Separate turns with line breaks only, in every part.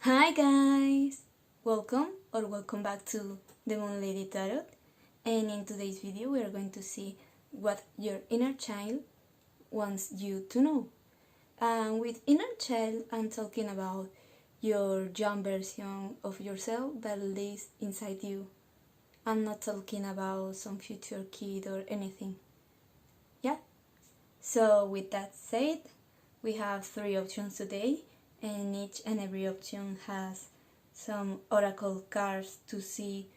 Hi guys! Welcome back to the Moonology Tarot, and in today's video we are going to see what your inner child wants you to know. And with inner child I'm talking about your young version of yourself that lives inside you. I'm not talking about some future kid or anything. Yeah? So with that said, we have 3 options today, and each and every option has some oracle cards to see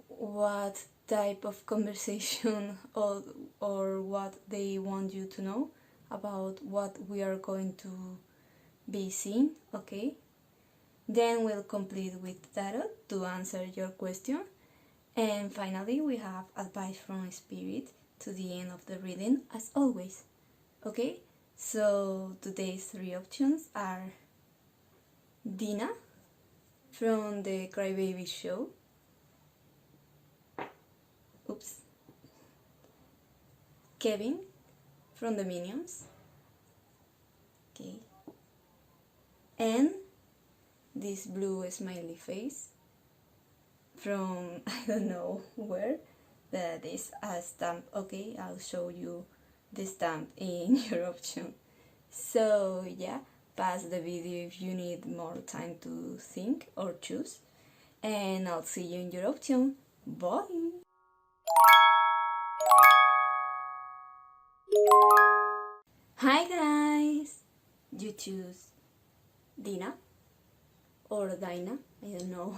what type of conversation or what they want you to know about what we are going to be seeing, okay? Then we'll complete with tarot to answer your question, and finally we have advice from spirit to the end of the reading as always, okay? So today's 3 options are Dina from the Crybaby show. Oops. Kevin from the Minions. Okay. And this blue smiley face from I don't know where. That is a stamp. Okay, I'll show you the stamp in your option. So yeah, pause the video if you need more time to think or choose, and I'll see you in your option. Bye! Hi guys! You choose Dina or Dina, I don't know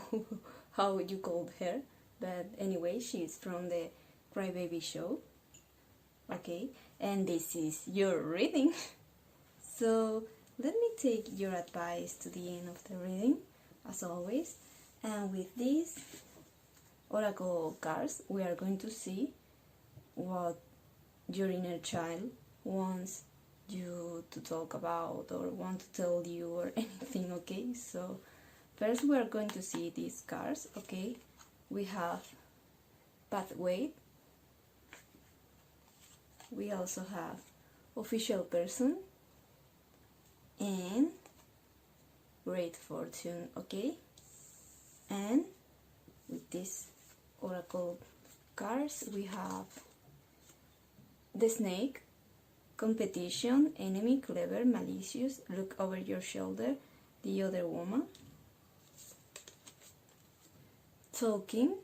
how you called her, but anyway, she's from the Crybaby show. Okay, and this is your reading. So let me take your advice to the end of the reading, as always. And with these oracle cards, we are going to see what your inner child wants you to talk about or want to tell you or anything, okay? So first we are going to see these cards, okay? We have pathway. We also have official person and great fortune, okay? And with these oracle cards we have the snake, competition, enemy, clever, malicious, look over your shoulder, the other woman, talking,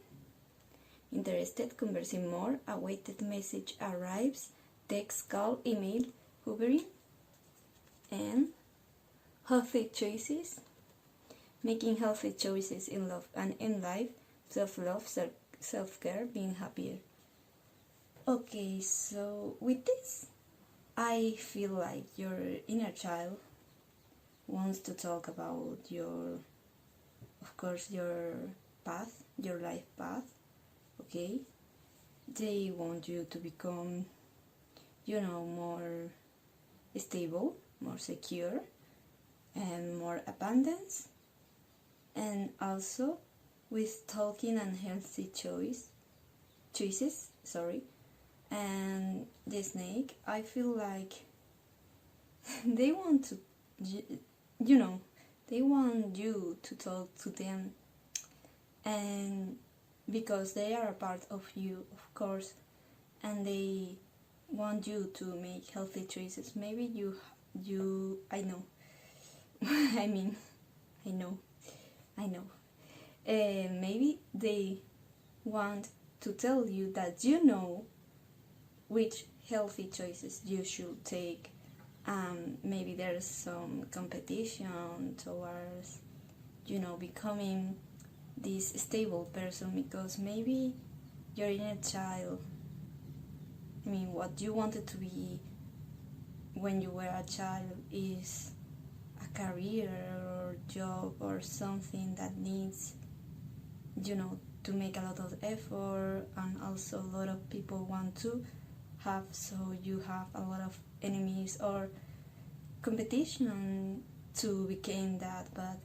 interested, conversing more, awaited message arrives, text, call, email, hovering, and healthy choices, making healthy choices in love and in life, self-love, self-care, being happier. Okay, so with this, I feel like your inner child wants to talk about your, of course, your path, your life path, okay? They want you to become, more stable, more secure, and more abundance, and also with talking and healthy choices, and the snake, I feel like they want to, they want you to talk to them, and because they are a part of you, of course, and they want you to make healthy choices. Maybe I know I mean, I know maybe they want to tell you that you know which healthy choices you should take. Maybe there's some competition towards, becoming this stable person, because maybe your inner child, what you wanted to be when you were a child is a career or job or something that needs, to make a lot of effort, and also a lot of people want to have, so you have a lot of enemies or competition to become that, but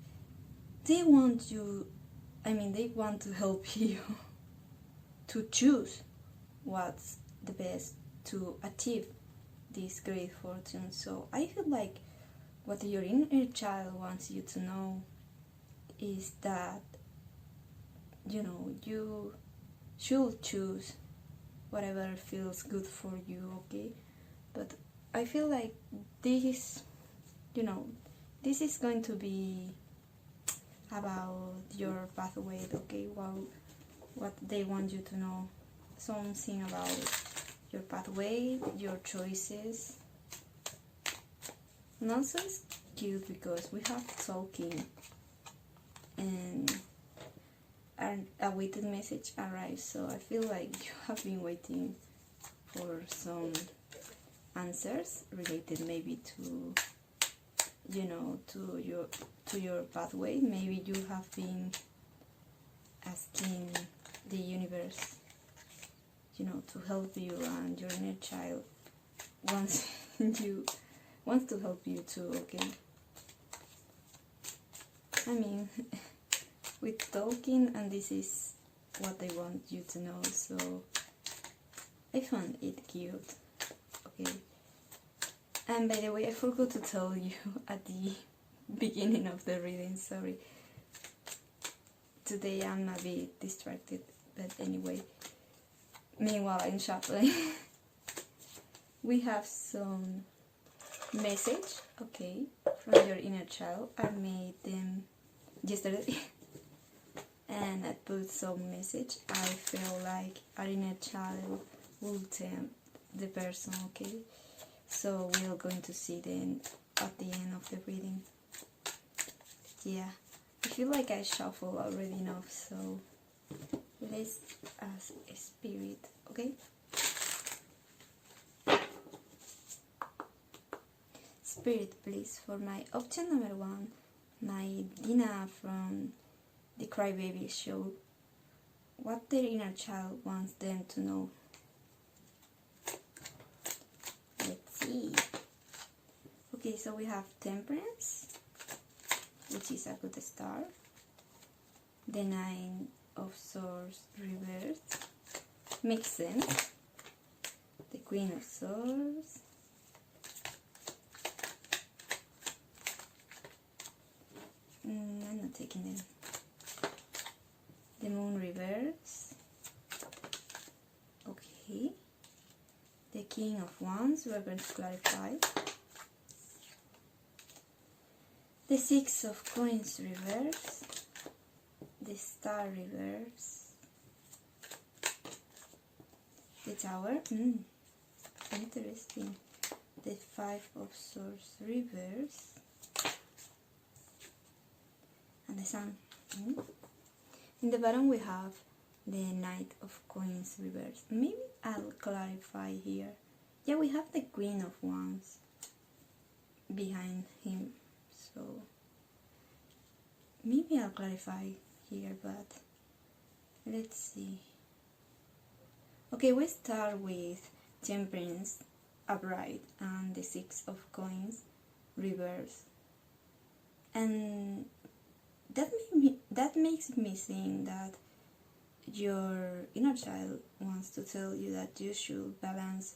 they want they want to help you to choose what's the best to achieve this great fortune. So I feel like what your inner child wants you to know is that, you know, you should choose whatever feels good for you, okay? But I feel like this, you know, this is going to be about your pathway, okay? Well, what they want you to know, something about your pathway, your choices. And also it's cute because we have talking and an awaited message arrives, so I feel like you have been waiting for some answers related maybe to, you know, to your pathway. Maybe you have been asking the universe, you know, to help you, and your inner child wants to help you too, okay? I mean, with talking, and this is what they want you to know, so I found it cute, okay? And by the way, I forgot to tell you at the beginning of the reading, sorry. Today I'm a bit distracted, but anyway. Meanwhile, I'm shuffling. We have some message, okay, from your inner child. I made them yesterday. And I put some message. I feel like our inner child will tell the person, okay? So we are going to see them at the end of the reading. Yeah, I feel like I shuffle already enough, so let's ask a spirit, okay? Spirit, please, for my option number 1, my Dina from the Crybaby show, what their inner child wants them to know. Let's see. Okay, so we have Temperance, which is a good start. The 9 of Swords reversed, makes sense. The Queen of Swords. I'm not taking them. The Moon reverse. Okay. The King of Wands, we're going to clarify. The 6 of Coins reverse. The Star reverse. The Tower. Interesting. The 5 of Swords reverse. And the Sun. In the bottom we have the Knight of Coins reverse. Maybe I'll clarify here. Yeah, we have the Queen of Wands behind him, so maybe I'll clarify here, but let's see. Okay, we start with Temperance upright and the 6 of Coins reverse, and that makes me think that your inner child wants to tell you that you should balance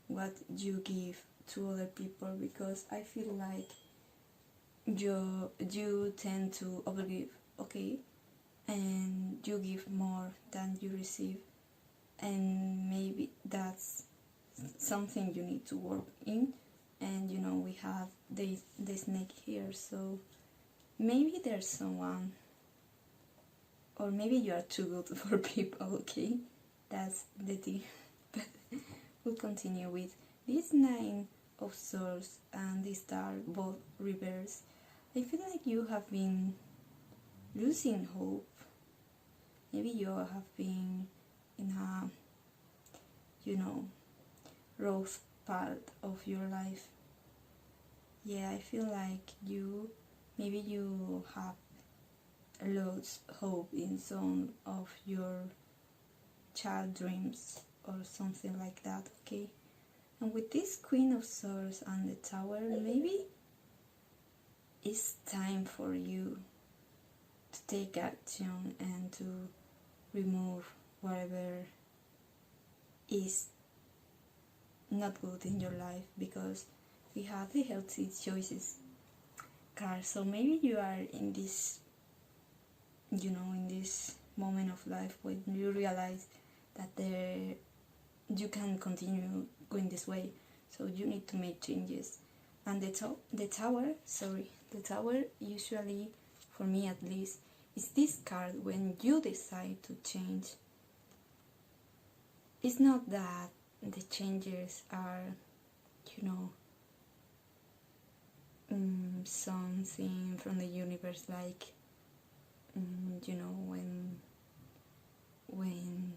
what you give to other people, because I feel like you tend to overgive, okay, and you give more than you receive, and maybe that's something you need to work in. And you know, we have the snake here, so maybe there's someone, or maybe you are too good for people, okay? That's the thing. But we'll continue with this 9 of Swords and this Star, both reverse. I feel like you have been losing hope. Maybe you have been in a, you know, rough part of your life. Yeah, I feel like maybe you have lost hope in some of your child dreams or something like that, okay? And with this Queen of Swords and the Tower, maybe it's time for you to take action and to remove whatever is not good in your life, because we have the healthy choices card. So maybe you are in this you know, in this moment of life when you realize that you can continue going this way, so you need to make changes. And the tower usually, for me at least, is this card when you decide to change. It's not that the changes are, you know, something from the universe, like, you know, when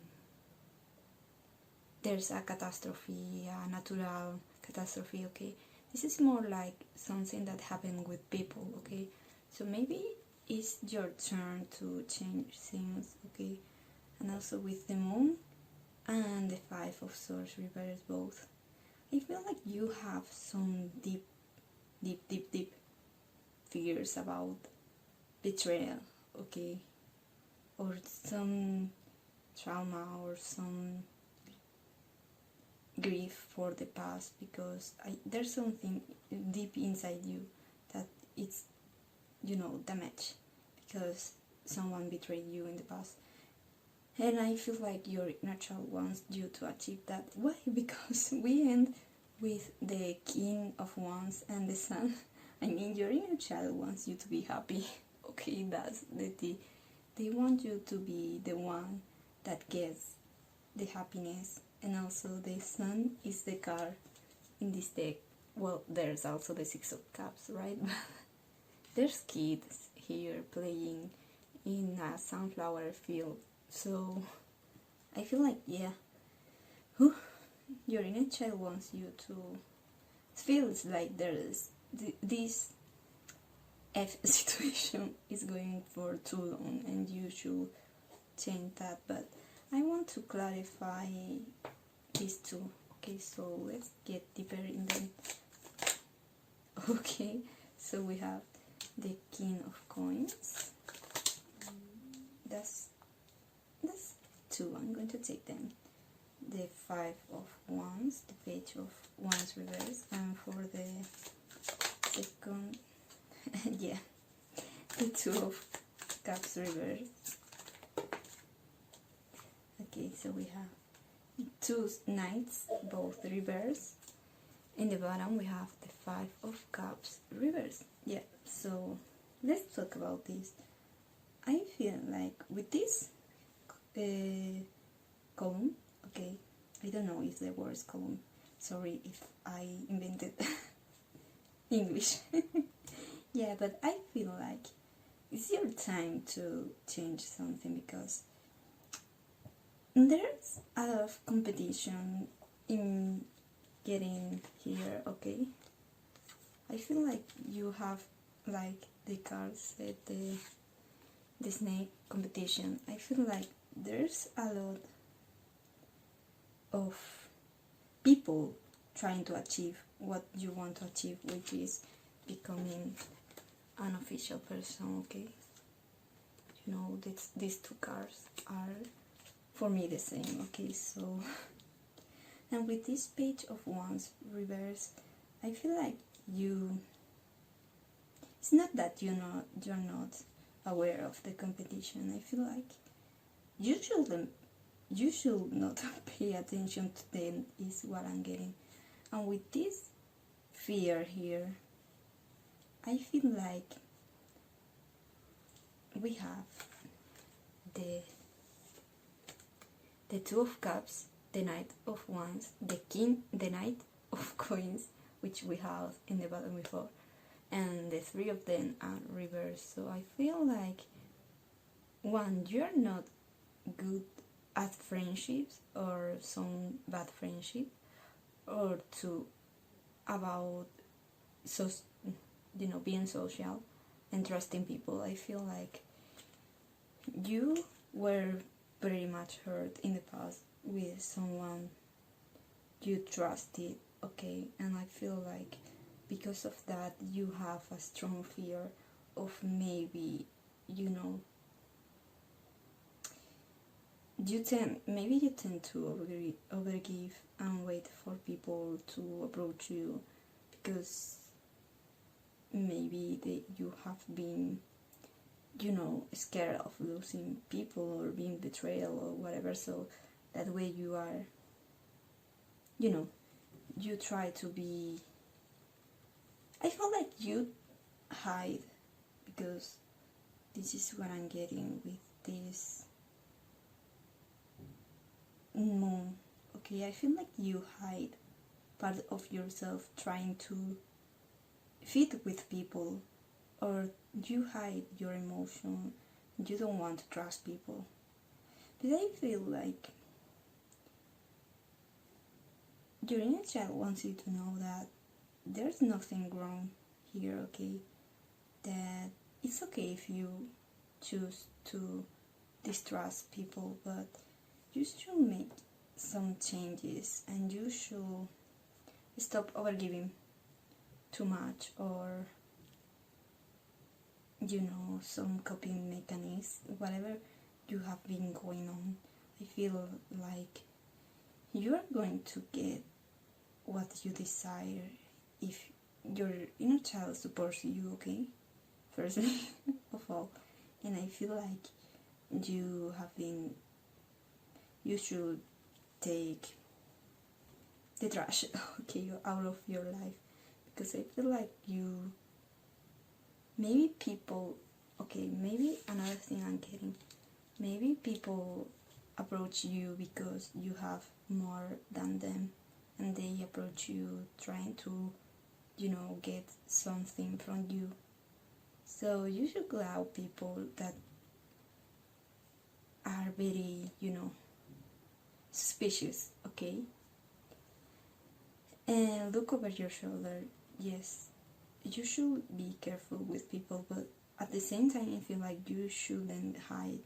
there's a catastrophe, a natural catastrophe, okay? This is more like something that happened with people, okay? So maybe it's your turn to change things, okay? And also with the moon and the Five of Swords reverse both, I feel like you have some deep fears about betrayal, okay? Or some trauma or some grief for the past, because there's something deep inside you that it's, you know, damaged because someone betrayed you in the past. And I feel like your inner child wants you to achieve that. Why? Because we end with the King of Wands and the Sun. I mean, your inner child wants you to be happy. Okay, that's the thing. They want you to be the one that gets the happiness. And also the Sun is the card in this deck. Well, there's also the Six of Cups, right? There's kids here playing in a sunflower field. So I feel like, yeah, your inner child wants you to. It feels like there's this F situation is going for too long, and you should change that. But I want to clarify these two. Okay, so let's get deeper in them. Okay, so we have the King of Coins. That's two. I'm going to take them. The Five of Wands, the Page of Wands reverse, and for the second, yeah, the Two of Cups reverse. Okay, so we have two Knights, both reverse. In the bottom we have the Five of Cups reverse. Yeah, so let's talk about this. I feel like with this column, okay, I don't know if the word is column, sorry if I invented English. Yeah, but I feel like it's your time to change something, because there's a lot of competition in getting here, okay? I feel like you have, like the card said, the snake competition. I feel like there's a lot of people trying to achieve what you want to achieve, which is becoming an official person, okay? You know, these two cards are for me the same, okay? So, and with this Page of Wands reverse, I feel like it's not that you're not aware of the competition. I feel like you should not pay attention to them, is what I'm getting. And with this fear here, I feel like we have the Two of Cups, the Knight of Wands, the Knight of Coins, which we have in the bottom before, and the three of them are reversed. So I feel like, one, you're not good at friendships or some bad friendship, or two, about being social and trusting people. I feel like you were very much hurt in the past with someone you trusted, okay? And I feel like because of that you have a strong fear of maybe, you tend to overgive and wait for people to approach you, because maybe you have been you know, scared of losing people or being betrayed or whatever, so that way you are, you know, you try to be, I feel like you hide, because this is what I'm getting with this moon. Okay, I feel like you hide part of yourself trying to fit with people, or you hide your emotion, you don't want to trust people. But I feel like your inner child wants you to know that there's nothing wrong here, okay? That it's okay if you choose to distrust people, but you should make some changes, and you should stop overgiving too much, or, you know, some coping mechanism, whatever you have been going on. I feel like you are going to get what you desire if your inner child supports you, okay? Firstly of all. And I feel like you should take the trash, okay, out of your life, because I feel like maybe people, okay, maybe another thing I'm getting, maybe people approach you because you have more than them, and they approach you trying to, you know, get something from you. So you should allow people that are very, you know, suspicious, okay? And look over your shoulder. Yes, you should be careful with people, but at the same time I feel like you shouldn't hide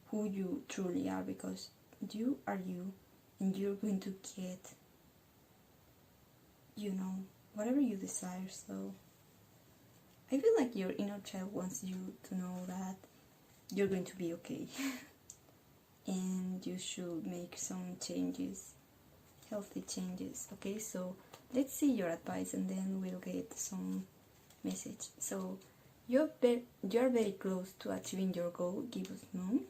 who you truly are, because you are you, and you're going to get, you know, whatever you desire. So I feel like your inner child wants you to know that you're going to be okay. And you should make some changes, healthy changes, okay? So let's see your advice, and then we'll get some message. So you're very close to achieving your goal. Give us moon.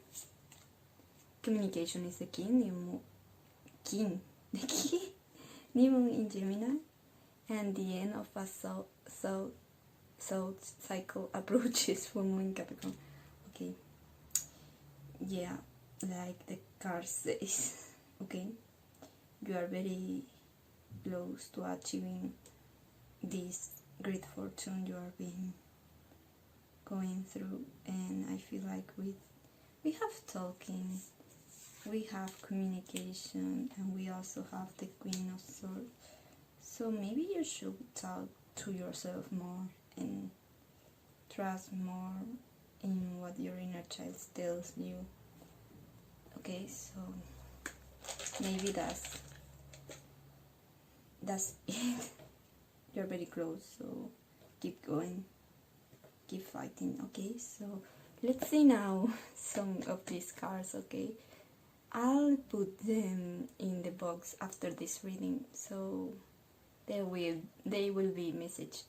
Communication is the key. The key. New moon in Gemini, and the end of a thought cycle approaches for moon in Capricorn. Okay, yeah, like the card says, okay, you are very close to achieving this great fortune you are being going through. And I feel like we have talking, we have communication, and we also have the Queen of Swords. So maybe you should talk to yourself more and trust more in what your inner child tells you. Okay, so maybe that's it. You're very close, so keep going, keep fighting. Okay, so let's see now some of these cards. Okay, I'll put them in the box after this reading, so they will be message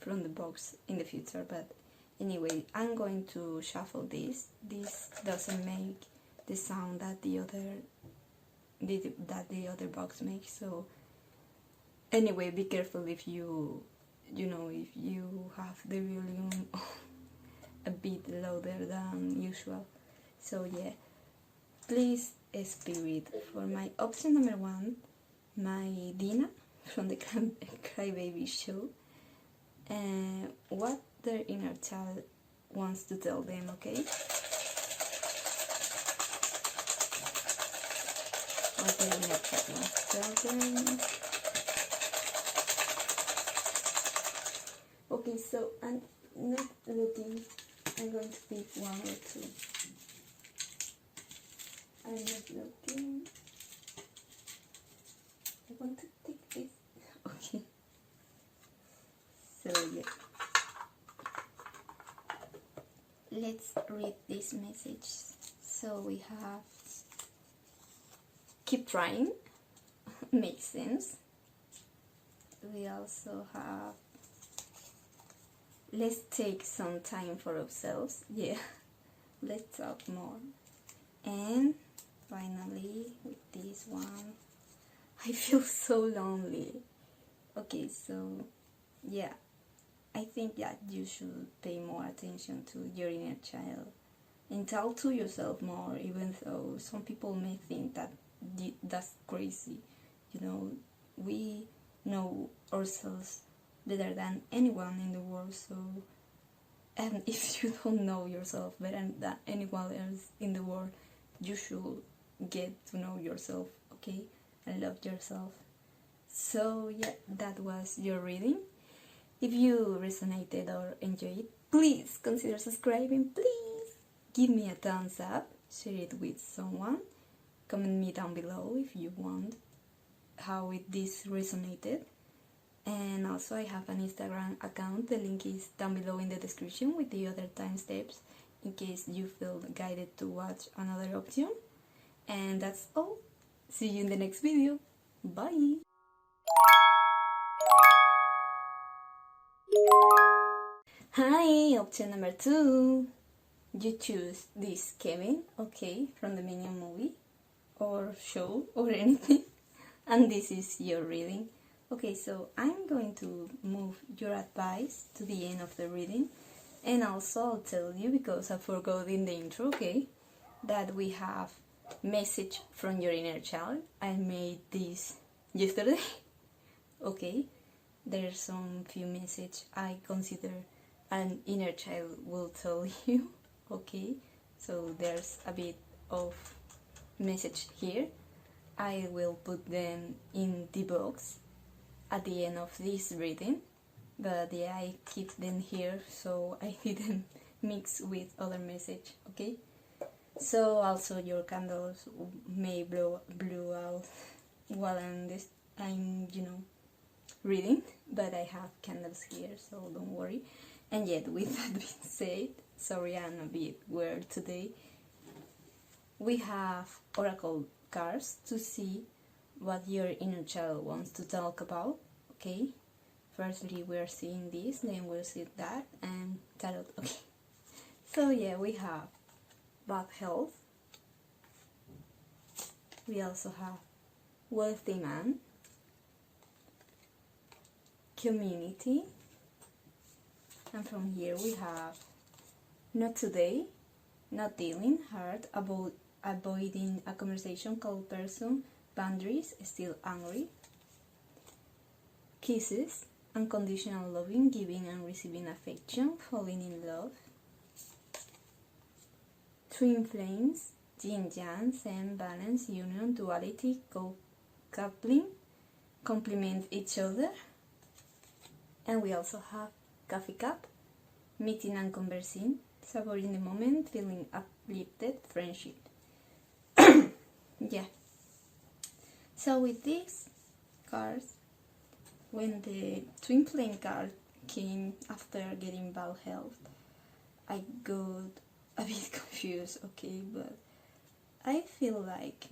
from the box in the future. But anyway, I'm going to shuffle this. This doesn't make the sound that the other box makes. So anyway, be careful if you have the volume a bit louder than usual. So yeah, please, Spirit, for my option number 1, my Dina from the Crybaby show, and what their inner child wants to tell them, okay? What their inner child wants to tell them. Okay, so I'm not looking, I'm going to pick 1 or 2. I'm not looking. I want to take this. Okay. So yeah. Let's read this message. So we have keep trying. Makes sense. We also have let's take some time for ourselves. Yeah, let's talk more. And finally, with this one, I feel so lonely. Okay, so yeah, I think that you should pay more attention to your inner child and talk to yourself more, even though some people may think that that's crazy. You know, we know ourselves better than anyone in the world, so, and if you don't know yourself better than anyone else in the world, you should get to know yourself, okay, and love yourself. So yeah, that was your reading. If you resonated or enjoyed, please consider subscribing. Please give me a thumbs up, share it with someone, comment me down below if you want how this resonated. And also I have an Instagram account, the link is down below in the description with the other time steps in case you feel guided to watch another option. And that's all. See you in the next video. Bye. Hi, option number 2. You choose this Kevin, okay, from the Minion movie or show or anything, and this is your reading. Okay, so I'm going to move your advice to the end of the reading, and also I'll tell you, because I forgot in the intro, okay, that we have message from your inner child. I made this yesterday. Okay, there's some few message I consider an inner child will tell you. Okay, so there's a bit of message here. I will put them in the box at the end of this reading, but yeah, I keep them here so I didn't mix with other message. Okay, so also your candles may blow out while I'm reading, but I have candles here, so don't worry. And yet, with that being said, sorry I'm a bit weird today, we have oracle cards to see what your inner child wants to talk about. Okay, firstly we're seeing this, then we'll see that, and tarot. Okay, so yeah, we have bad health, we also have wealthy man, community, and from here we have not today, not dealing, hard, avoiding a conversation, cold person, boundaries, still angry, kisses, unconditional loving, giving and receiving affection, falling in love, twin flames, yin yang, zen, balance, union, duality, coupling, complement each other, and we also have coffee cup, meeting and conversing, savoring the moment, feeling uplifted, friendship. Yeah, so with these cards, when the twin flame card came after getting bad health, I got a bit confused, okay, but I feel like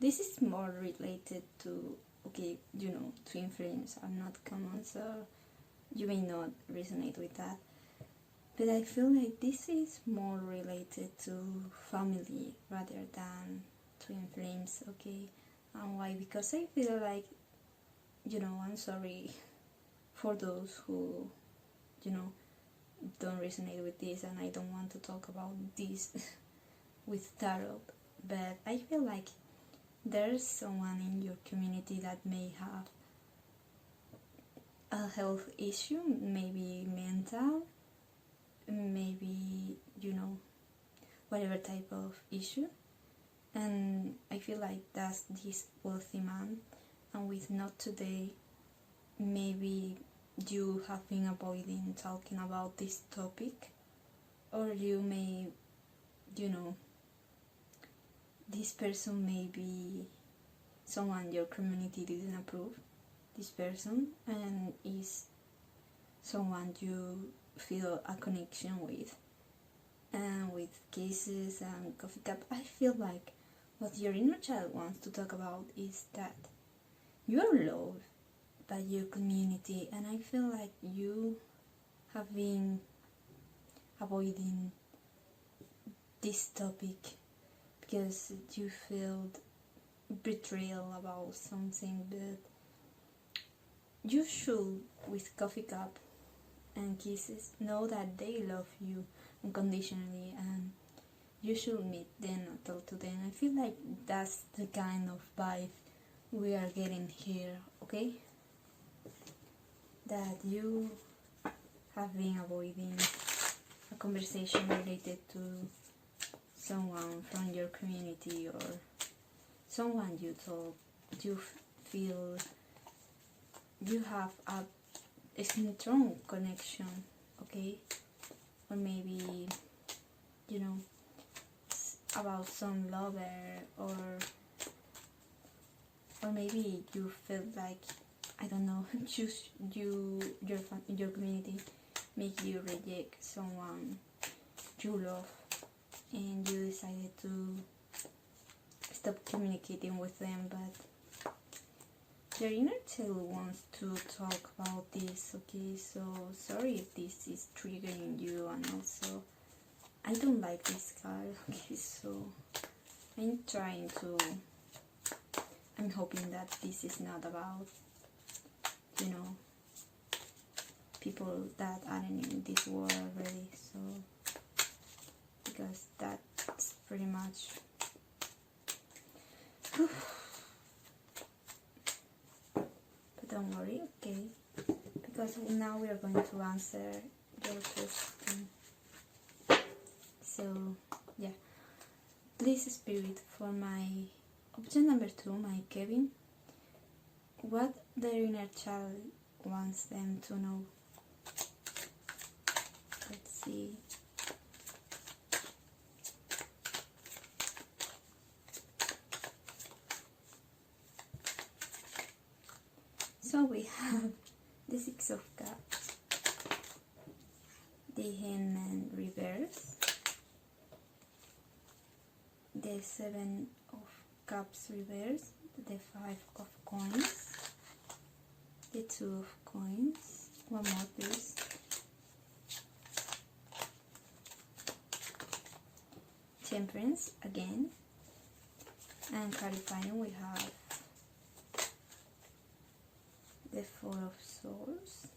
this is more related to, okay, twin flames are not common, so you may not resonate with that, but I feel like this is more related to family rather than twin flames, okay. And why? Because I feel like, I'm sorry for those who, don't resonate with this, and I don't want to talk about this with tarot, but I feel like there's someone in your community that may have a health issue, maybe mental, maybe, whatever type of issue, and I feel like that's this wealthy man, and with not today, maybe you have been avoiding talking about this topic, or you may, this person may be someone your community didn't approve, this person, and is someone you feel a connection with. And with kisses and coffee cup, I feel like what your inner child wants to talk about is that you are loved by your community, and I feel like you have been avoiding this topic because you feel betrayal about something, but you should, with coffee cup and kisses, know that they love you unconditionally, and you should meet them and talk to them. I feel like that's the kind of vibe we are getting here, okay? That you have been avoiding a conversation related to someone from your community or someone you thought you feel you have a strong connection, okay? Or maybe, you know, about some lover, or maybe you feel like, I don't know, your community make you reject someone you love, and you decided to stop communicating with them, but your inner child wants to talk about this, okay? So sorry if this is triggering you, and also I don't like this card, okay? So I'm hoping that this is not about, you know, people that aren't in this world already, so, because that's pretty much but don't worry, okay, because now we are going to answer your question. So yeah, please, spirit, for my option number 2, my Kevin, what their inner child wants them to know. Let's see. So we have the 6 of Cups, the Hangman reverse, the 7 of Cups reverse, the 5 of Coins, the 2 of Coins, one more please, Temperance again, and clarifying we have the 4 of Swords,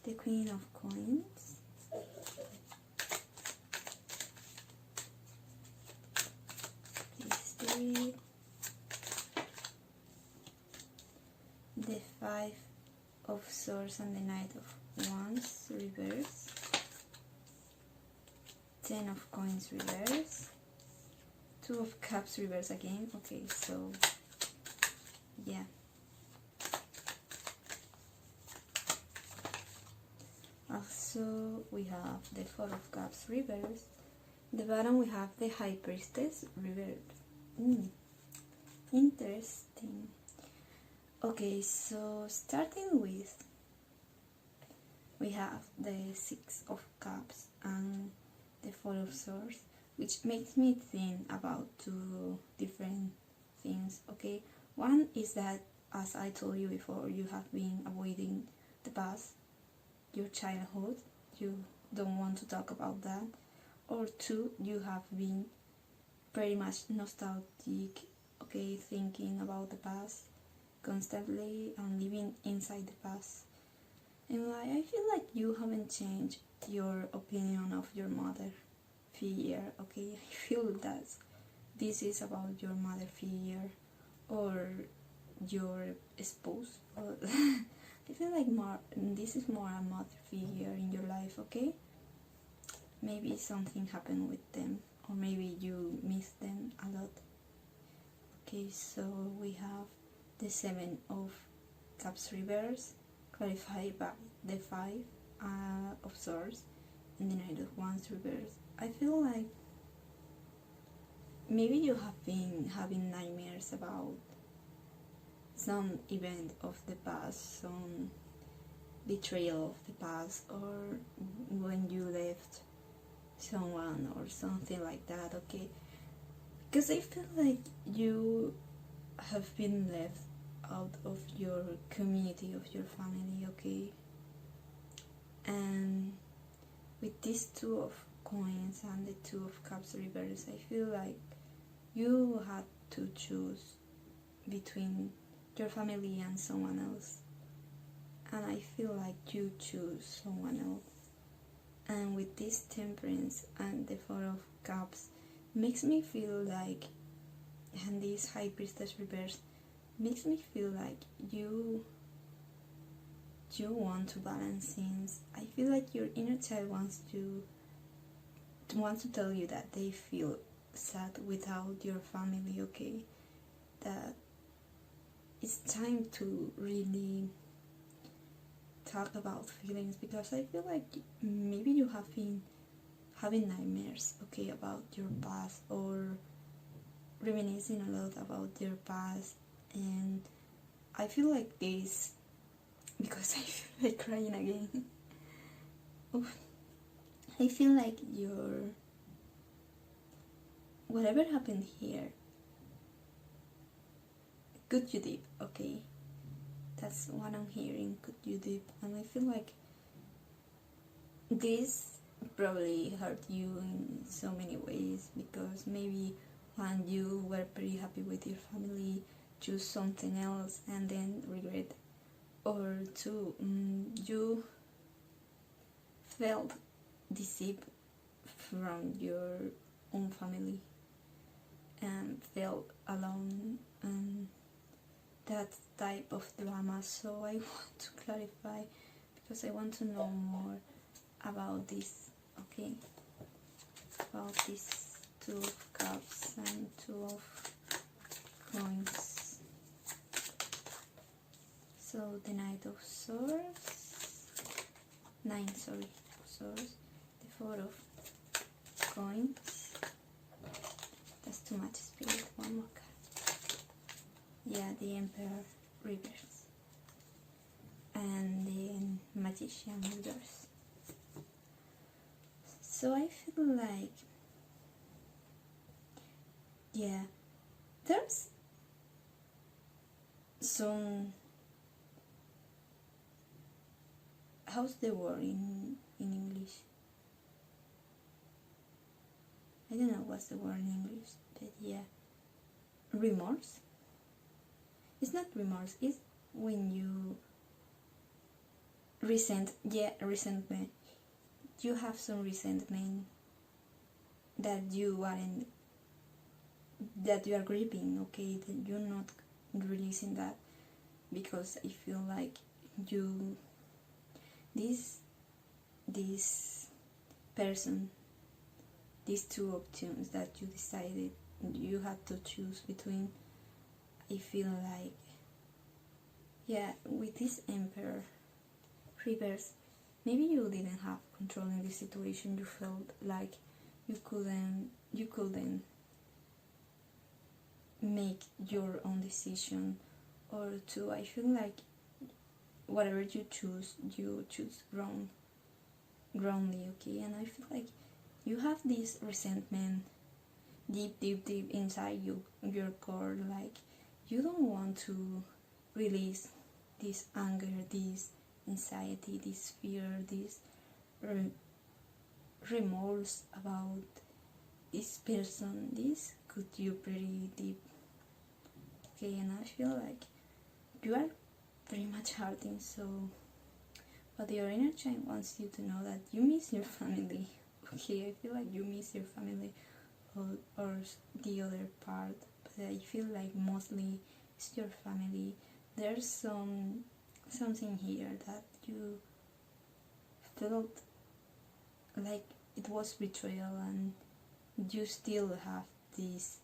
the Queen of Coins, the 3, the 5 of Swords and the Knight of Wands reverse, 10 of Coins reverse, 2 of Cups reverse again, okay, so yeah. Also we have the 4 of Cups reverse, the bottom we have the High Priestess reverse. Interesting. Okay, so starting with, we have the 6 of Cups and the 4 of Swords, which makes me think about 2 different things, okay? One is that, as I told you before, you have been avoiding the past, your childhood, you don't want to talk about that. Or 2, you have been pretty much nostalgic, okay, thinking about the past constantly and living inside the past. And I feel like you haven't changed your opinion of your mother figure, okay? I feel that this is about your mother figure or your spouse, but I feel like this is more a mother figure in your life, okay? Maybe something happened with them, or maybe you miss them a lot. Okay, so we have the 7 of Cups reverse, clarified by the 5 of Swords and the Knight of Wands reverse. I feel like maybe you have been having nightmares about some event of the past, some betrayal of the past, or when you left someone or something like that, okay? Because I feel like you have been left out of your community, of your family, okay? And with these two of coins and the two of cups reversed, I feel like you had to choose between your family and someone else, and I feel like you choose someone else. And with this temperance and the four of cups makes me feel like, and this high priestess reverse makes me feel like you want to balance things. I feel like your inner child wants to tell you that they feel sad without your family, okay? That it's time to really talk about feelings, because I feel like maybe you have been having nightmares, okay, about your past, or reminiscing a lot about your past. And I feel like this, because I feel like crying again. I feel like whatever happened here cut you deep, okay? That's what I'm hearing, cut you deep. And I feel like this probably hurt you in so many ways, because maybe when you were pretty happy with your family, choose something else and then regret. Or two, you felt deceived from your own family and felt alone, and that type of drama. So I want to clarify, because I want to know more about this, okay? About this two of cups and two of coins. So the Knight of Swords, Swords, the Four of Coins. That's too much spirit. One more card. Yeah, the Emperor reverse and the Magician reverse. So I feel like, yeah, there's some, how's the word in English? I don't know what's the word in English, but yeah, remorse. It's not remorse, it's when you resentment. You have some resentment that you are grieving, okay? That you're not releasing that, because I feel like this person, these two options that you decided you had to choose between, I feel like, yeah, with this Emperor reverse, maybe you didn't have control in this situation. You felt like you couldn't make your own decision. Or two, I feel like whatever you choose wrongly, okay? And I feel like you have this resentment deep inside your core, like you don't want to release this anger, this anxiety, this fear, this remorse about this person. This cut you pretty deep, okay? And I feel like you are very much hurting. So, but your inner child wants you to know that you miss your family, okay? I feel like you miss your family, or the other part, but I feel like mostly it's your family. There's something here that you felt like it was betrayal, and you still have this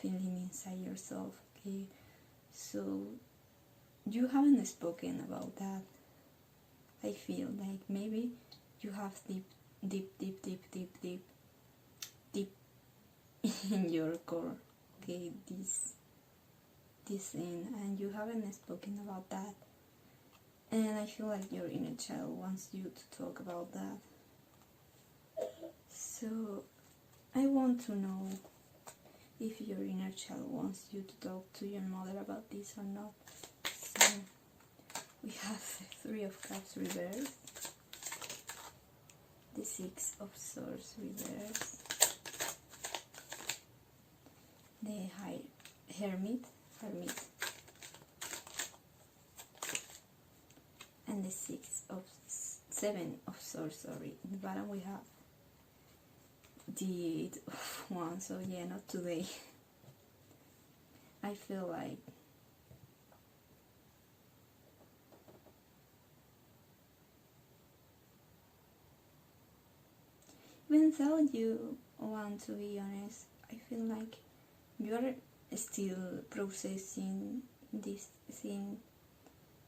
feeling inside yourself, okay? So you haven't spoken about that. I feel like maybe you have deep in your core, okay, this thing, and you haven't spoken about that. And I feel like your inner child wants you to talk about that. So I want to know if your inner child wants you to talk to your mother about this or not. So we have the 3 of Cups reversed, the 6 of Swords reversed, the Hermit, and the 7 of Swords, sorry. In the bottom we have the 8 of Wands, so yeah, not today. I feel like even though you want to be honest, I feel like you're still processing this thing.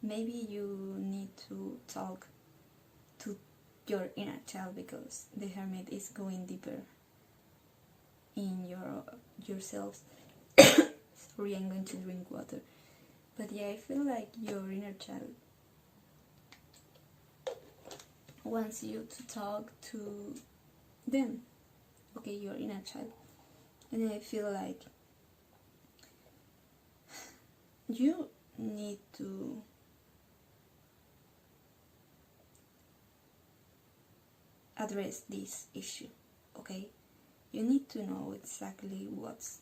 Maybe you need to talk to your inner child, because the Hermit is going deeper in yourselves. Sorry, I'm going to drink water. But yeah, I feel like your inner child wants you to talk to them, okay, your inner child. And I feel like you need to address this issue, okay? You need to know exactly what's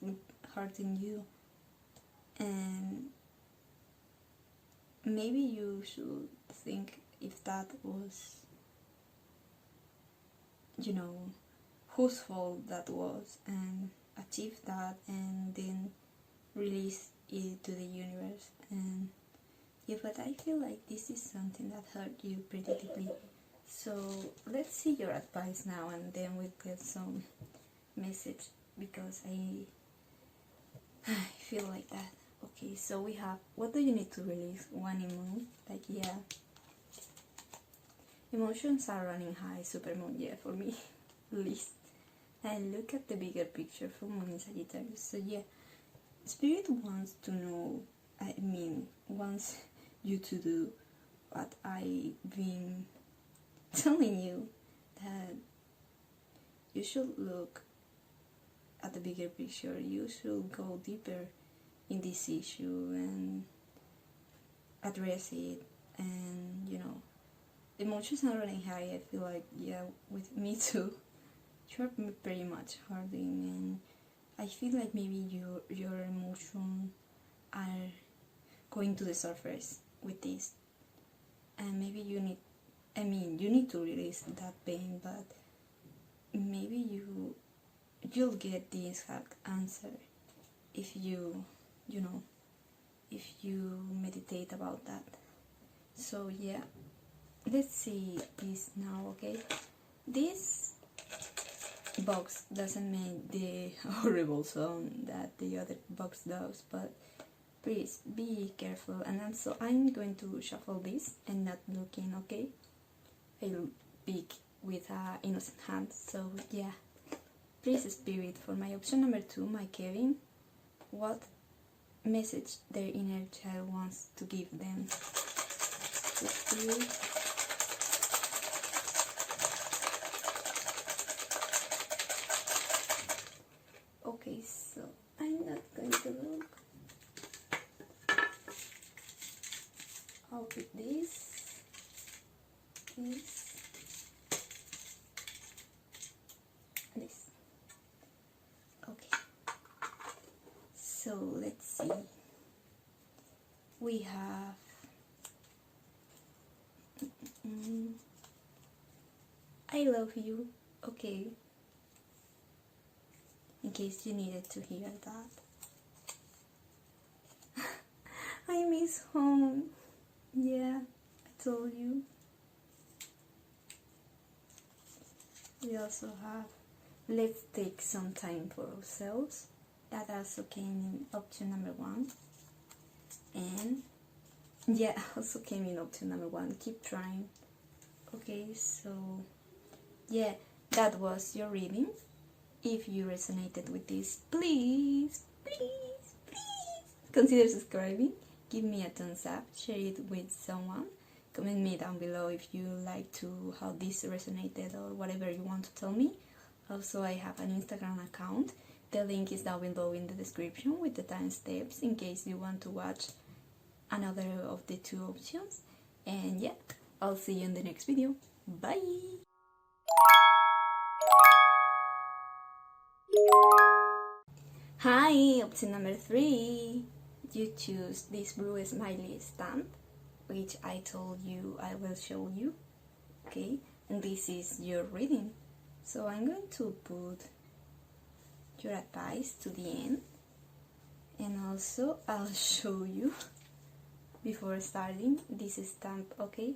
hurting you, and maybe you should think if that was, you know, whose fault that was, and achieve that, and then release it to the universe. And yeah, but I feel like this is something that hurt you pretty deeply. So let's see your advice now, and then we'll get some message, because I feel like that. Okay, so we have, what do you need to release? 1 emotion, like, yeah, emotions are running high, supermoon, yeah, for me, least. And look at the bigger picture for Moon in Sagittarius. So yeah, Spirit wants to know, wants you to do what I've been telling you, that you should look at the bigger picture. You should go deeper in this issue and address it. And you know, the emotions are running high. I feel like, yeah, with me too. You're pretty much hurting, and I feel like maybe your emotions are going to the surface with this, and maybe you need to release that pain, but maybe you'll get the exact answer if you meditate about that. So yeah, let's see this now, okay? This box doesn't make the horrible sound that the other box does, but please be careful. And also, I'm going to shuffle this and not looking, okay? I'll pick with innocent hand. So yeah, please, Spirit, for my option number 2, my Kevin, what message their inner child wants to give them. Spirit. Okay, so I'm not going to look. I'll pick this, this. Okay. So let's see. We have I love you. Okay. In case you needed to hear that. I miss home. Yeah, I told you. We also have let's take some time for ourselves. That also came in option number 1. And yeah, also came in option number 1. Keep trying. Okay, so yeah, that was your reading. If you resonated with this, please consider subscribing, give me a thumbs up, share it with someone, comment me down below if you like to how this resonated or whatever you want to tell me. Also, I have an Instagram account The link is down below in the description with the timestamps in case you want to watch another of the two options. And yeah, I'll see you in the next video. Bye! Hi, option number 3. You choose this blue smiley stamp, which I told you I will show you. Okay, and this is your reading. So I'm going to put your advice to the end, and also I'll show you before starting this stamp. Okay,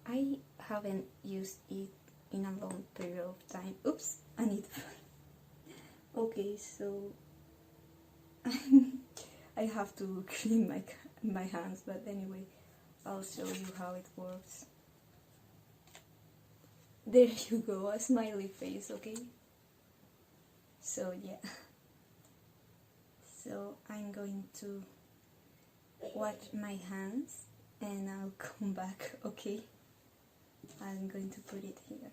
I haven't used it in a long period of time. Oops, I need okay, so I have to clean my hands, but anyway, I'll show you how it works. There you go, a smiley face. Okay, so yeah, so I'm going to wash my hands and I'll come back. Okay, I'm going to put it here.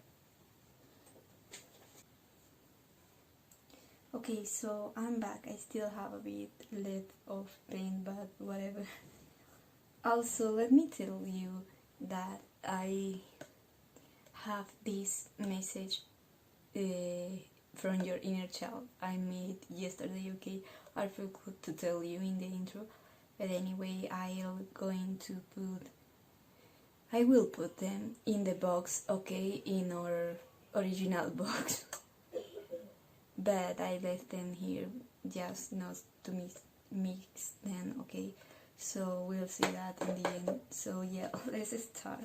Okay, so I'm back. I still have a bit left of paint, but whatever. Also, let me tell you that I have this message from your inner child I made yesterday. Okay, I forgot to tell you in the intro, but anyway, I will put them in the box, okay, in our original box. But I left them here just not to mix them, okay? So we'll see that in the end. So yeah, let's start,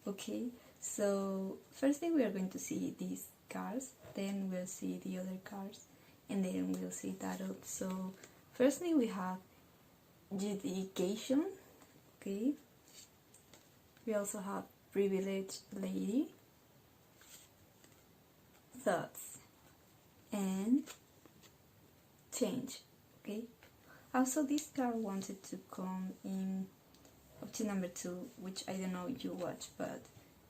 okay? So firstly we are going to see these cards, then we'll see the other cards, and then we'll see tarot. So firstly we have dedication, okay? We also have privileged lady, thoughts, and change, okay? Also, this card wanted to come in option number 2, which I don't know if you watched, but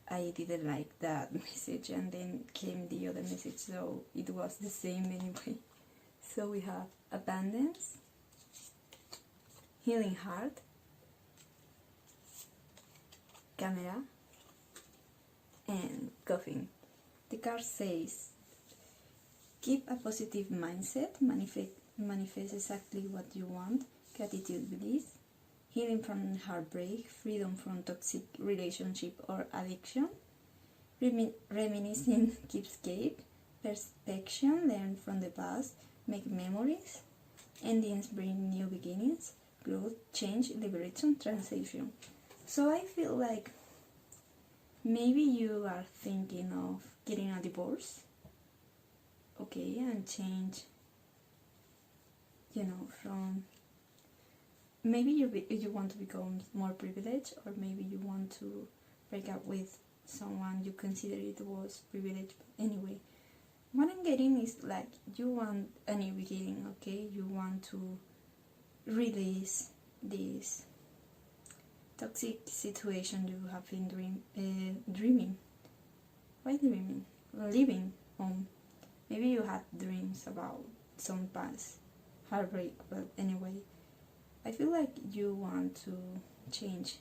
I didn't like that message, and then came the other message, so it was the same anyway. So we have abundance, healing heart, camera, and coughing. The card says, keep a positive mindset, manifest exactly what you want, gratitude, bliss, healing from heartbreak, freedom from toxic relationship or addiction, reminiscing, keepscape, perspection, learn from the past, make memories, endings bring new beginnings, growth, change, liberation, transition. So I feel like maybe you are thinking of getting a divorce, okay, and change, you know, from maybe you want to become more privileged, or maybe you want to break up with someone you consider it was privileged. But anyway, what I'm getting is like you want a new beginning, okay? You want to release this toxic situation you have been dreaming. Why dreaming? Living on. Maybe you had dreams about some past heartbreak, but anyway, I feel like you want to change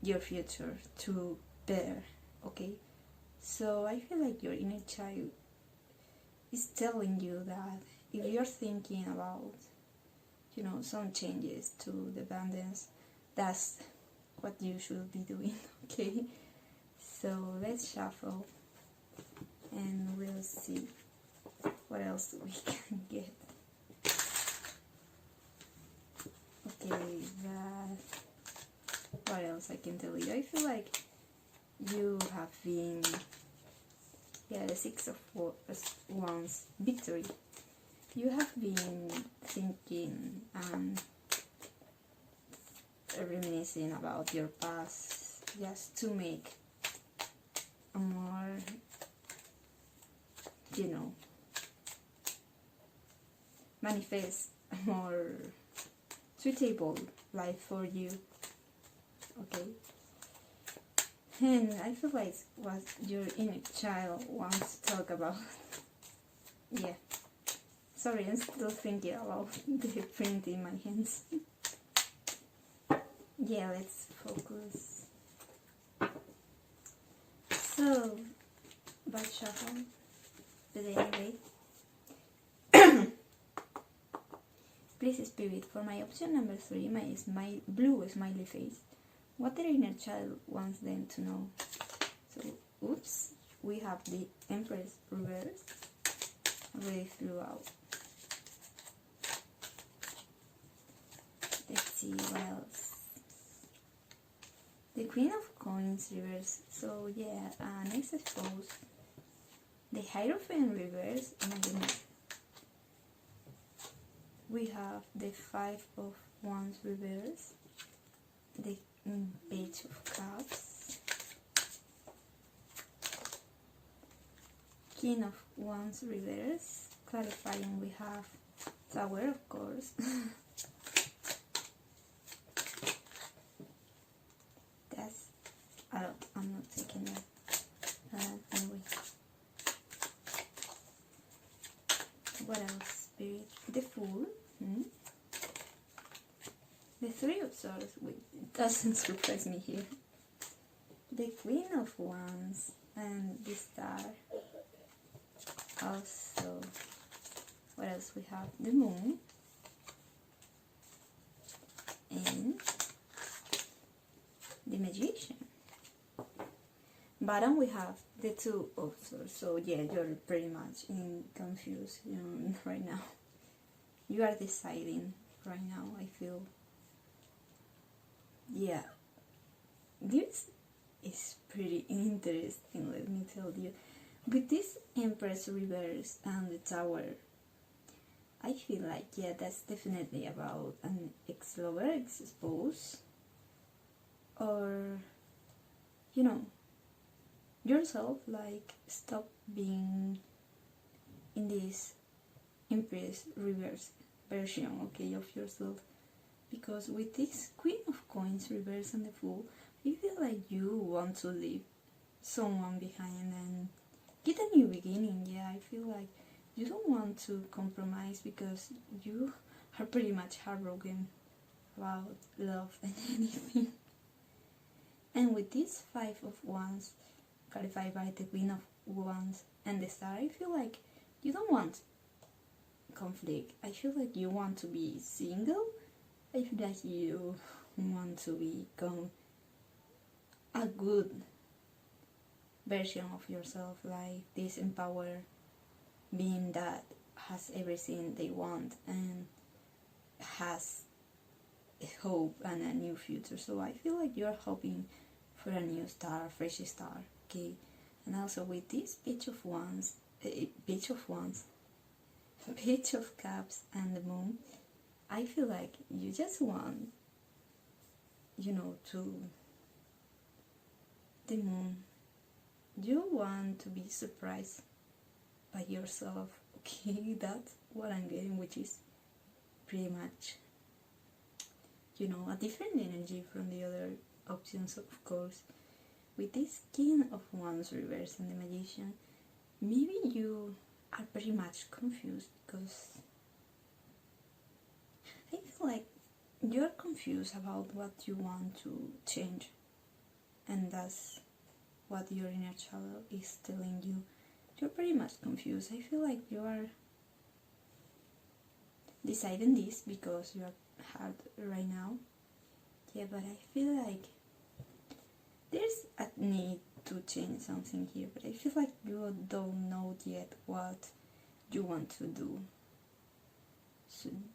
your future to better, okay? So I feel like your inner child is telling you that if you're thinking about, you know, some changes to the abundance, that's what you should be doing, okay? So let's shuffle and we'll see what else we can get. Okay, what else I can tell you? I feel like you have been, yeah, the 6 of Wands, victory. You have been thinking and reminiscing about your past, just to make a more, you know, manifest a more suitable life for you, okay? And I feel like what your inner child wants to talk about. yeah, sorry, I'm still thinking about the print in my hands. Yeah, let's focus. So, back shuffle, but anyway, please spirit, for my option number 3, my blue smiley face, what their inner child wants them to know. So, oops, we have the Empress reverse, already threw out. Let's see what else. The Queen of Coins reverse, so yeah, next expose. The Hierophant reverse, oh my goodness. We have the Five of Wands reverse, the Page of Cups, King of Wands reverse, clarifying we have Tower, of course. That's, I'm not taking that. Anyway. What else, Spirit? The Fool. The Three of Swords, which doesn't surprise me here. The Queen of Wands and the Star. Also, what else we have? The Moon and the Magician. Bottom we have the Two of Swords. So yeah, you're pretty much in confusion right now. You are deciding right now, I feel. Yeah, this is pretty interesting, let me tell you. With this Empress reverse and the Tower, I feel like, yeah, that's definitely about an ex-lover, ex-spouse, or, you know, yourself, like, stop being in this Empress reverse version, okay, of yourself. Because with this Queen of Coins reverse and the Fool, I feel like you want to leave someone behind and get a new beginning. Yeah, I feel like you don't want to compromise because you are pretty much heartbroken about love and anything. And with this Five of Wands, clarified by the Queen of Wands and the Star, I feel like you don't want conflict. I feel like you want to be single. I feel like you want to become a good version of yourself, like this empowered being that has everything they want and has a hope and a new future. So I feel like you're hoping for a new star, a fresh star, okay? And also with this Page of Wands, Page of Cups and the Moon, I feel like you just want, you know, to the Moon. You want to be surprised by yourself, okay? That's what I'm getting, which is pretty much, you know, a different energy from the other options, of course. With this King of Wands reverse and the Magician, maybe you are pretty much confused because I feel like you're confused about what you want to change, and that's what your inner child is telling you. You're pretty much confused. I feel like you are deciding this because you are hard right now. Yeah, but I feel like there's a need to change something here, but I feel like you don't know yet what you want to do.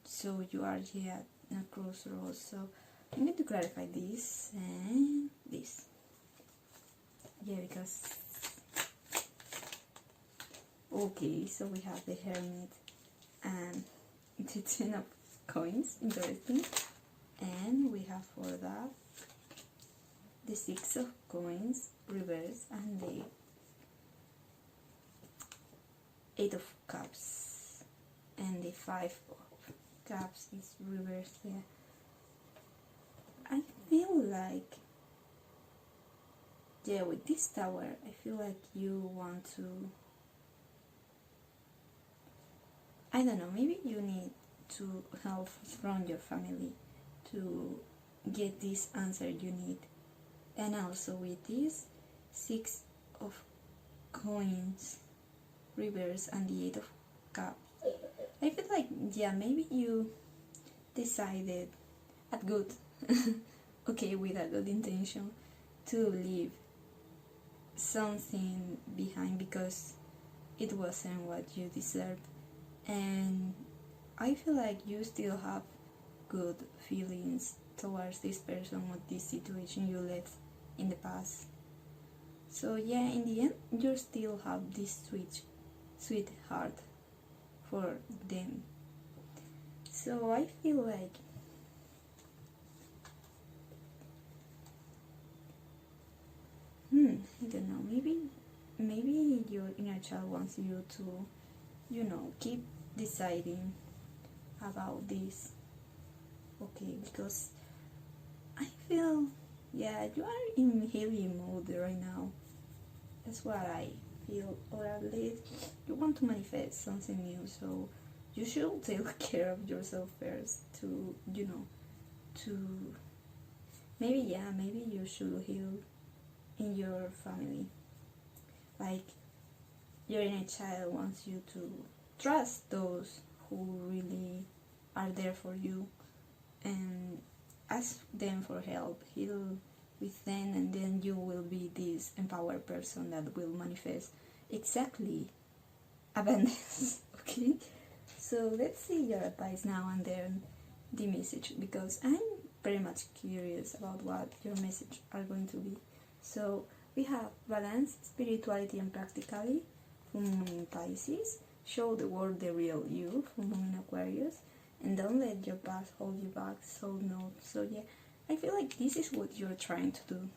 So you are here at a crossroads. So I'm going to clarify this and this. Yeah, because okay, so we have the Hermit and the Ten of Coins, interesting. And we have for that the Six of Coins reverse and the Eight of Cups and the Five of Cups is reversed here. I feel like, yeah, with this Tower, I feel like you want to I don't know, maybe you need to help from your family to get this answer you need. And also with this 6 of coins reverse and the 8 of cups, I feel like, yeah, maybe you decided at good okay, with a good intention to leave something behind because it wasn't what you deserved. And I feel like you still have good feelings towards this person or this situation you left in the past. So yeah, in the end, you still have this sweet heart for them. So I feel like I don't know, maybe your inner child wants you to, keep deciding about this, okay, because I feel, yeah, you are in healing mode right now. That's what I feel, or at least you want to manifest something new, so you should take care of yourself first to, maybe you should heal in your family. Like, your inner child wants you to trust those who really are there for you and ask them for help, heal with them, and then you will be this empowered person that will manifest exactly abundance. Okay, so let's see your advice now and then the message, because I'm very much curious about what your message are going to be. So we have balance, spirituality and practicality, full moon in Pisces, show the world the real you, full moon in Aquarius, and don't let your past hold you back, soul note. So yeah, I feel like this is what you're trying to do.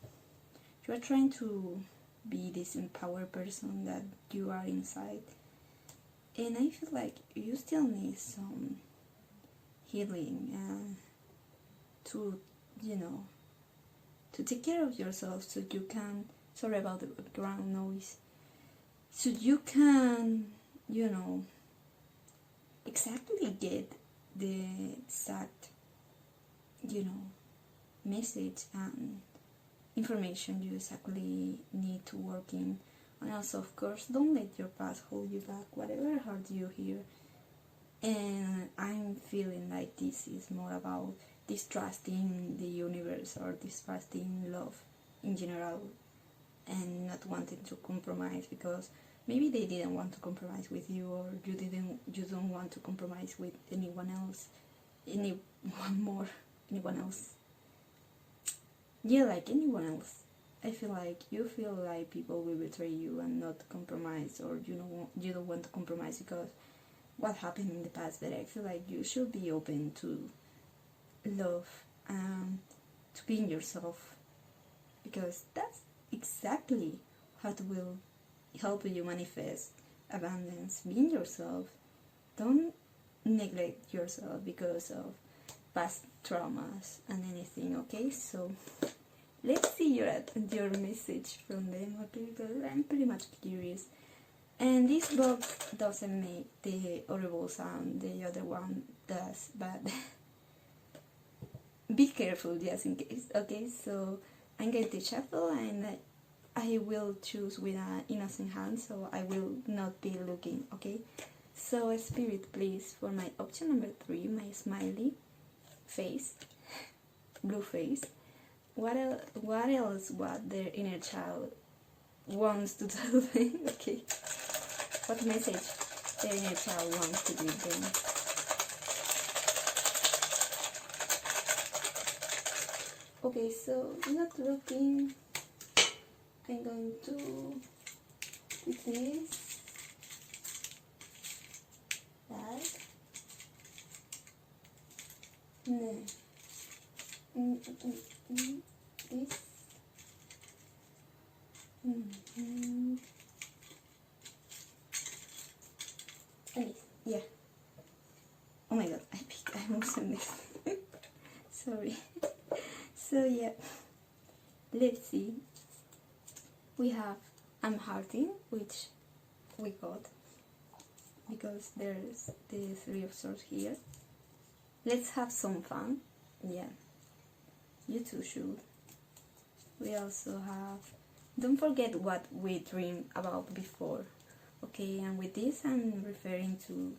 You're trying to be this empowered person that you are inside, and I feel like you still need some healing to, to take care of yourself, so you can, sorry about the background noise, so you can, exactly get the exact, message and information you exactly need to work in. And also, of course, don't let your past hold you back, whatever hurt you here. And I'm feeling like this is more about distrusting the universe or distrusting love in general, and not wanting to compromise because maybe they didn't want to compromise with you, or you don't want to compromise with anyone else. Yeah, like anyone else. I feel like you feel like people will betray you and not compromise, or you don't want to compromise because what happened in the past. But I feel like you should be open to love and to being yourself, because that's exactly what will help you manifest abundance. Being yourself. Don't neglect yourself because of past traumas and anything, okay? So let's see your message from them, okay? Because I'm pretty much curious. And this box doesn't make the horrible sound the other one does, but be careful just in case, okay? So I'm going to shuffle, and I will choose with an innocent hand, so I will not be looking, okay? So Spirit, please, for my option number 3, my smiley face, blue face, what else what their inner child wants to tell them, okay? What message their inner child wants to give them. Okay, so not looking, I'm going to with this, that, no, this, yeah. Oh my god, I wasn't this. Sorry. So yeah, let's see. We have I'm Hearting, which we got. because there's the Three of Swords here. Let's have some fun. Yeah, you too should. We also have, don't forget what we dreamed about before. Okay, and with this I'm referring to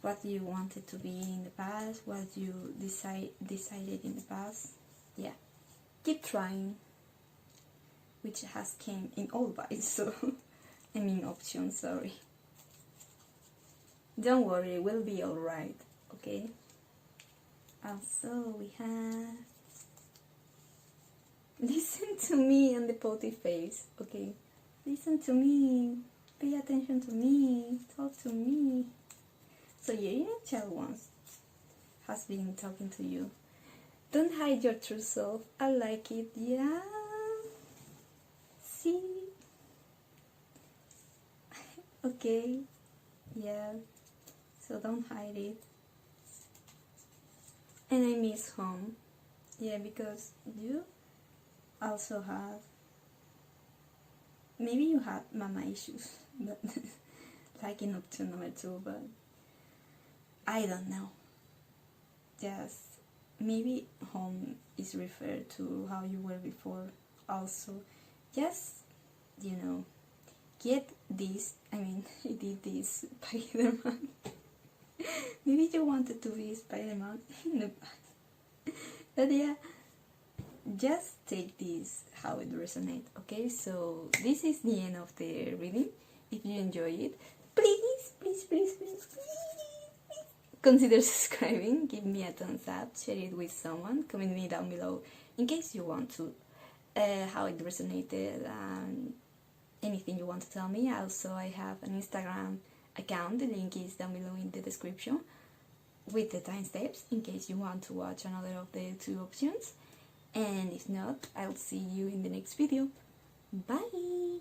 what you wanted to be in the past, what you decided in the past. Yeah, keep trying, which has came in all vibes, so I mean options, sorry. Don't worry, we'll be alright, okay? Also we have listen to me and the potty face, okay? Listen to me, pay attention to me, talk to me. So your inner child once has been talking to you. Don't hide your true self. I like it. Yeah. See? Okay. Yeah. So don't hide it. And I miss home. Yeah, because you also have, maybe you have mama issues, but like in option number 2, but I don't know. Just maybe home is referred to how you were before. Also, just, you know, get this. I mean, he did this Spider-Man. Maybe you wanted to be Spider-Man in the past. But yeah, just take this how it resonates. Okay, so this is the end of the reading. If you enjoy it, please, please, please, please, please consider subscribing, give me a thumbs up, share it with someone, comment me down below in case you want to, how it resonated, anything you want to tell me. Also, I have an Instagram account, the link is down below in the description, with the time steps in case you want to watch another of the 2 options. And if not, I'll see you in the next video. Bye!